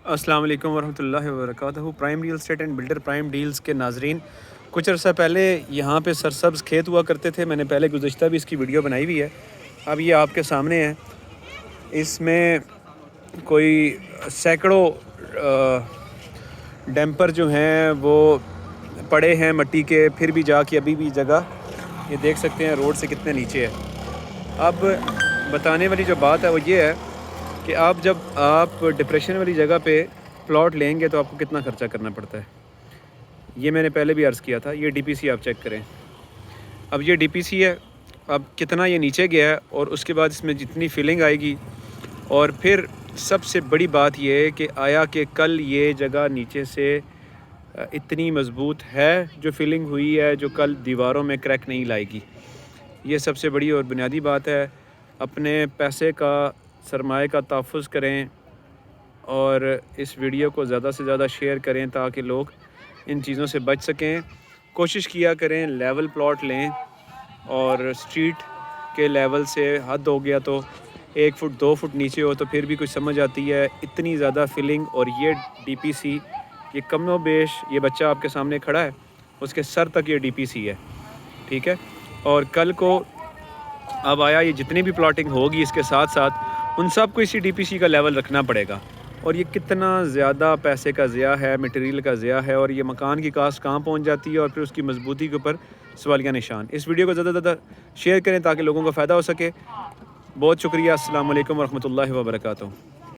السلام علیکم ورحمۃ اللہ وبرکاتہ۔ Prime real estate and builder prime deals کے ناظرین، کچھ عرصہ پہلے یہاں پہ سرسبز کھیت ہوا کرتے تھے۔ میں نے پہلے گزشتہ بھی اس کی ویڈیو بنائی ہوئی ہے، اب یہ آپ کے سامنے ہے۔ اس میں کوئی سینکڑوں ڈیمپر جو ہیں وہ پڑے ہیں مٹی کے، پھر بھی جا کے ابھی بھی جگہ یہ دیکھ سکتے ہیں روڈ سے کتنے نیچے ہے۔ اب بتانے والی جو بات ہے وہ یہ ہے کہ جب آپ ڈپریشن والی جگہ پہ پلاٹ لیں گے تو آپ کو کتنا خرچہ کرنا پڑتا ہے۔ یہ میں نے پہلے بھی عرض کیا تھا۔ یہ ڈی پی سی آپ چیک کریں، اب یہ ڈی پی سی ہے، اب کتنا یہ نیچے گیا ہے اور اس کے بعد اس میں جتنی فیلنگ آئے گی، اور پھر سب سے بڑی بات یہ ہے کہ آیا کہ کل یہ جگہ نیچے سے اتنی مضبوط ہے جو فیلنگ ہوئی ہے، جو کل دیواروں میں کریک نہیں لائے گی۔ یہ سب سے بڑی اور بنیادی بات ہے۔ اپنے پیسے کا، سرمایہ کا تحفظ کریں اور اس ویڈیو کو زیادہ سے زیادہ شیئر کریں تاکہ لوگ ان چیزوں سے بچ سکیں۔ کوشش کیا کریں لیول پلاٹ لیں، اور اسٹریٹ کے لیول سے حد ہو گیا تو 1 فٹ 2 فٹ نیچے ہو تو پھر بھی کچھ سمجھ آتی ہے۔ اتنی زیادہ فیلنگ، اور یہ ڈی پی سی، یہ کم و بیش، یہ بچہ آپ کے سامنے کھڑا ہے، اس کے سر تک یہ ڈی پی سی ہے، ٹھیک ہے۔ اور کل کو اب آیا یہ جتنی بھی پلاٹنگ ہوگی اس کے ساتھ ساتھ ان سب کو اسی ڈی پی سی کا لیول رکھنا پڑے گا، اور یہ کتنا زیادہ پیسے کا ضیاع ہے، مٹیریل کا ضیاع ہے، اور یہ مکان کی کاسٹ کہاں پہنچ جاتی ہے، اور پھر اس کی مضبوطی کے اوپر سوالیہ نشان۔ اس ویڈیو کو زیادہ سے زیادہ شیئر کریں تاکہ لوگوں کو فائدہ ہو سکے۔ بہت شکریہ۔ السلام علیکم ورحمۃ اللہ وبرکاتہ۔